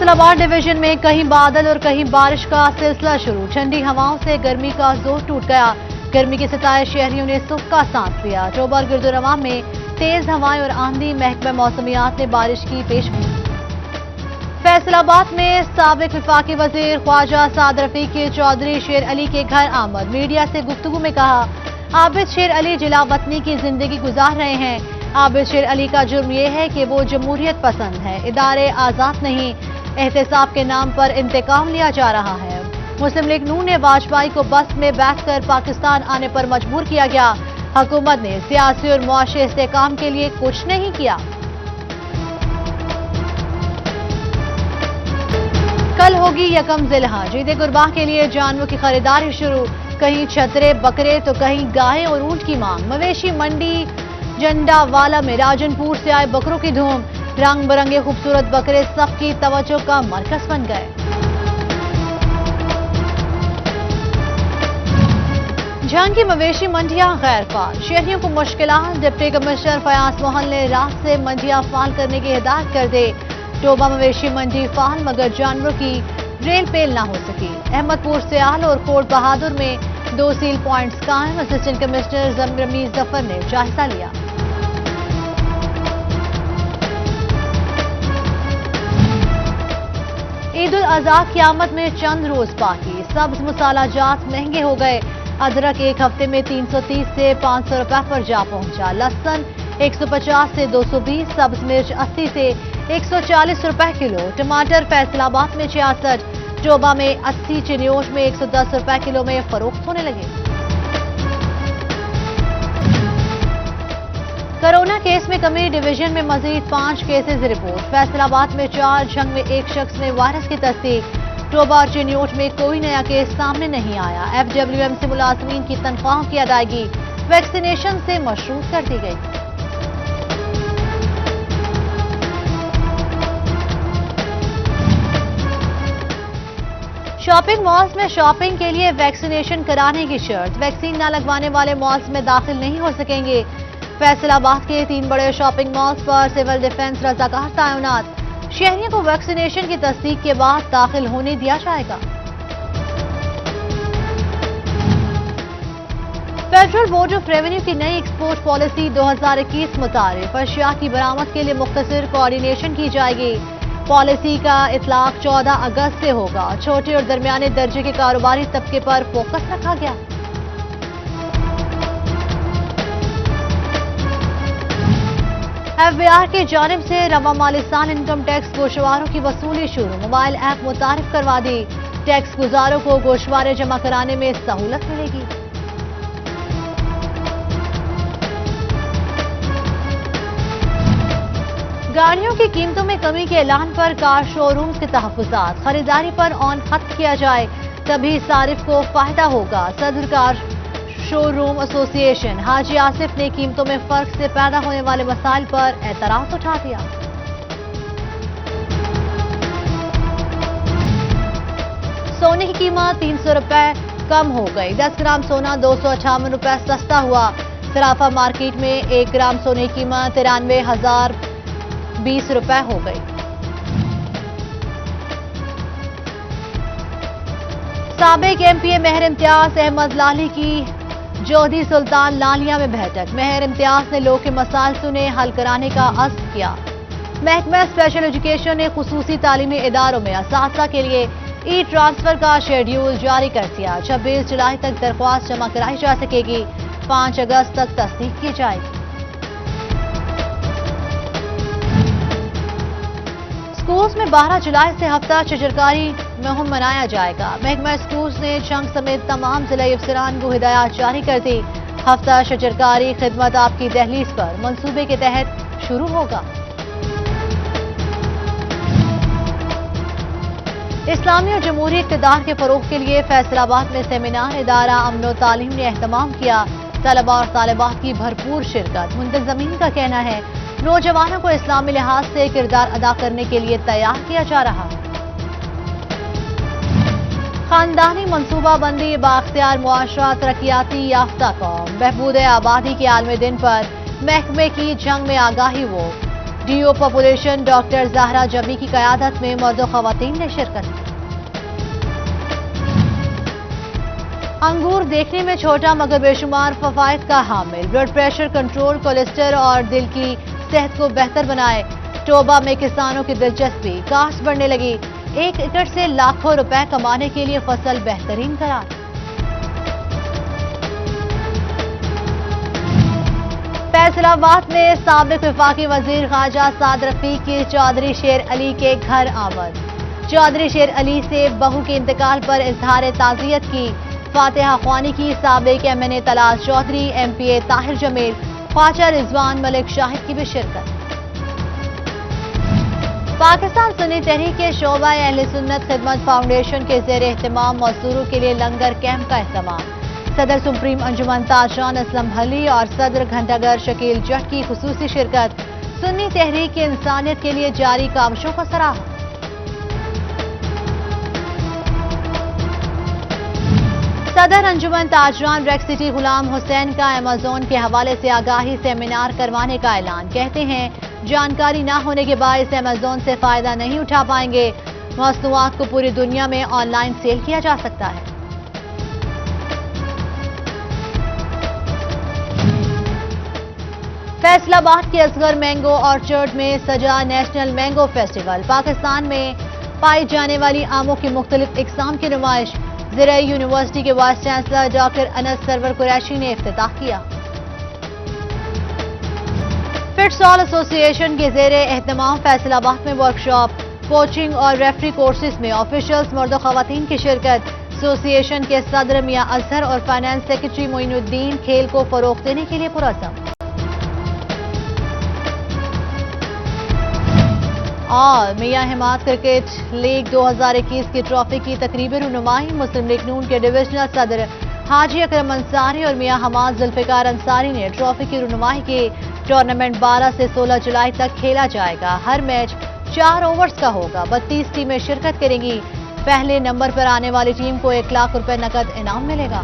फैसला बाद डिवीजन में कहीं बादल और कहीं बारिश का सिलसिला शुरू। ठंडी हवाओं से गर्मी का जोर टूट गया। गर्मी के सताए शहरियों ने सुख का सांस लिया। टोबर गिरदोरवा में तेज हवाएं और आंधी। महकमा मौसमियात ने बारिश की पेशगोई। फैसलाबाद में साबिक वफाकी वजीर ख्वाजा साद रफीक चौधरी शेर अली के घर आमद। मीडिया से गुफ्तगू में कहा, आबिद शेर अली जिला वतनी की जिंदगी गुजार रहे हैं। आबिद शेर अली का जुर्म यह है कि वो जमहूरियत पसंद है। इदारे आजाद नहीं, एहतसाब के नाम पर इंतकाम लिया जा रहा है। मुस्लिम लीग नून ने वाजपेयी को बस में बैठकर पाकिस्तान आने पर मजबूर किया गया। हुकूमत ने सियासी और मुआशी इस्तेहकाम के लिए कुछ नहीं किया। कल होगी यकम ज़िलहज। ईद कुर्बान के लिए जानवरों की खरीदारी शुरू। कहीं छतरे बकरे तो कहीं गायें और ऊंट की मांग। मवेशी मंडी जंडावाला में राजनपुर से आए बकरों की धूम। रंग बिरंगे खूबसूरत बकरे सबकी तवज्जो का मरकज बन गए। झंग की मवेशी मंडियां गैर फाल। शहरियों को मुश्किलात। डिप्टी कमिश्नर फयाज मोहन ने रात से मंडियां फाल करने की हिदायत कर दी। टोबा मवेशी मंडी फाल मगर जानवरों की रेल पेल ना हो सकी। अहमदपुर सियाल और कोट बहादुर में 2 सील पॉइंट्स कायम। असिस्टेंट कमिश्नर रमीज जफर ने जायजा लिया। ईद उल अजहा की आमद में चंद रोज बाकी। सब्ज मसाला जात महंगे हो गए। अदरक एक हफ्ते में 330 से 500 रुपए पर जा पहुंचा। लहसुन 150 से 220, सब्ज मिर्च 80 से 140 रुपए किलो। टमाटर फैसलाबाद में 66, टोबा में 80, चिन्योट में 110 रुपए किलो में फरोख्त होने लगे। कोरोना केस में कमी। डिवीजन में मजीद 5 केसेज रिपोर्ट। फैसलाबाद में 4, झंग में 1 शख्स में वायरस की तस्दीक। टोबा और चिन्योट में कोई नया केस सामने नहीं आया। FWM से मुलाजमीन की तनख्वाहों की अदायगी वैक्सीनेशन से मशरूत कर दी गई। शॉपिंग मॉल्स में शॉपिंग के लिए वैक्सीनेशन कराने की शर्त। वैक्सीन न लगवाने वाले मॉल्स में दाखिल नहीं हो सकेंगे। फैसलाबाद के 3 बड़े शॉपिंग मॉल्स पर सिविल डिफेंस रजाकार तैनात। शहरियों को वैक्सीनेशन की तस्दीक के बाद दाखिल होने दिया जाएगा। फेडरल बोर्ड ऑफ रेवेन्यू की नई एक्सपोर्ट पॉलिसी 2021 मुतारिफ। अशिया की बरामद के लिए मुख्तसर कोऑर्डिनेशन की जाएगी। पॉलिसी का इतलाक 14 अगस्त से होगा। छोटे और दरमियाने दर्जे के कारोबारी तबके पर फोकस रखा गया। FBI की जानिब से रवा माली साल इनकम टैक्स गोशवारों की वसूली शुरू। मोबाइल ऐप मुतारिफ करवा दी। टैक्स गुजारों को गोशवारे जमा कराने में सहूलत मिलेगी। गाड़ियों की कीमतों में कमी के ऐलान पर कार शोरूम्स के तहफ्फुज़ात। खरीदारी पर ऑन खत्म किया जाए तभी सारिफ को फायदा होगा। सदर कार शोरूम एसोसिएशन हाजी आसिफ ने कीमतों में फर्क से पैदा होने वाले मसाइल पर एतराज उठा दिया। सोने की कीमत 300 रुपए कम हो गई। 10 ग्राम सोना 258 रुपए सस्ता हुआ। सराफा मार्केट में 1 ग्राम सोने की कीमत 93,020 रुपए हो गई। साबिक MPA मेहर इम्तियाज अहमद लाली की जोधी सुल्तान लालिया में बैठक। मेहर इम्तियाज ने लोग के मसाइल सुने, हल कराने का अज़्म किया। महकमा स्पेशल एजुकेशन ने खुसूसी तालीमी इदारों में असातिज़ा के लिए ट्रांसफर का शेड्यूल जारी कर दिया। 26 जुलाई तक दरख्वास्त जमा कराई जा सकेगी। 5 अगस्त तक तस्दीक की जाएगी। स्कूल्स में 12 जुलाई से हफ्ता शजरकारी मुहिम मनाया जाएगा। महकमा स्कूल्स ने जंग समेत तमाम जिला अफसरान को हिदायत जारी कर दी। हफ्ता शजरकारी खिदमत आपकी दहलीज पर मंसूबे के तहत शुरू होगा। इस्लामी और जमहूरी इक़्तिदार के फरोग के लिए फैसलाबाद में सेमिनार। इदारा अमन व तालीम ने एहतमाम किया। तलबा और तालिबात की भरपूर शिरकत। मुंतज़मीन का कहना है नौजवानों को इस्लामी लिहाज से किरदार अदा करने के लिए तैयार किया जा रहा है। खानदानी मनसूबाबंदी बाख्तियार मुआशरा तरक्याती याफ्ता कौम। बहबूद आबादी के आलमी दिन पर महकमे की जंग में आगाही वो डी ओ पॉपुलेशन डॉक्टर ज़हरा जमी की क़यादत में मर्द और ख़वातीन ने शिरकत की। अंगूर देखने में छोटा मगर बेशुमार फवाइद का हामिल, ब्लड प्रेशर कंट्रोल, कोलेस्ट्रॉल और दिल की सेहत को बेहतर बनाए। टोबा में किसानों की दिलचस्पी, काश्त बढ़ने लगी। 1 एकड़ से लाखों रुपए कमाने के लिए फसल बेहतरीन करार। फैसलाबाद में साबिक वफाकी वजीर ख़ारजा साद रफीक की चौधरी शेर अली के घर आमद। चौधरी शेर अली से बहू के इंतकाल पर इजहार ताज़ियत की। फातिहा ख्वानी की साबिक MNA तलाश चौधरी, MPA ताहिर जमील, ख्वाजा रिजवान मलिक शाहिद की भी शिरकत। पाकिस्तान सुन्नी तहरीक के शोबा अहले सुन्नत खिदमत फाउंडेशन के ज़ेर एहतमाम मजदूरों के लिए लंगर कैंप का एहतमाम। सदर सुप्रीम अंजुमन ताजरान असलम भली और सदर घंटागर शकील जट की खुसूसी शिरकत। सुन्नी तहरीक की इंसानियत के लिए जारी काविशों को सराहा। सदर अंजुमन ताजरान रेक सिटी गुलाम हुसैन का अमेज़न के हवाले से आगाही सेमिनार करवाने का ऐलान। कहते हैं जानकारी न होने के बायस अमेज़न से फायदा नहीं उठा पाएंगे। मसनूआत को पूरी दुनिया में ऑनलाइन सेल किया जा सकता है। फैसलाबाद के असगर मैंगो ऑर्चर्ड में सजा नेशनल मैंगो फेस्टिवल। पाकिस्तान में पाई जाने वाली आमों की मुख्तलिफ इकसाम की नुमाइश। ज़राई यूनिवर्सिटी के vice chancellor doctor Anas Sarwar Qureshi ने इफ्तिताह किया। फिटसॉल एसोसिएशन के ज़ेरे एहतमाम फैसलाबाद में वर्कशॉप, कोचिंग और रेफरी कोर्सेज में ऑफिशियल्स मर्द और ख़वातीन की शिरकत। एसोसिएशन के सदर मियां अजहर और फाइनेंस सेक्रेटरी मोइनुद्दीन खेल को फरोग देने के लिए पुरज़म। और मियां हिमात क्रिकेट लीग 2021 की ट्रॉफी की तकरीबी रुनुमाई। मुस्लिम लीग नून के डिविजनल सदर हाजी अकरम अंसारी और मियां हमाद जुल्फिकार अंसारी ने ट्रॉफी की रुनुमाई की। टूर्नामेंट 12 से 16 जुलाई तक खेला जाएगा। हर मैच 4 ओवर्स का होगा। 32 टीमें शिरकत करेंगी। पहले नंबर पर आने वाली टीम को 1 लाख रुपए नकद इनाम मिलेगा।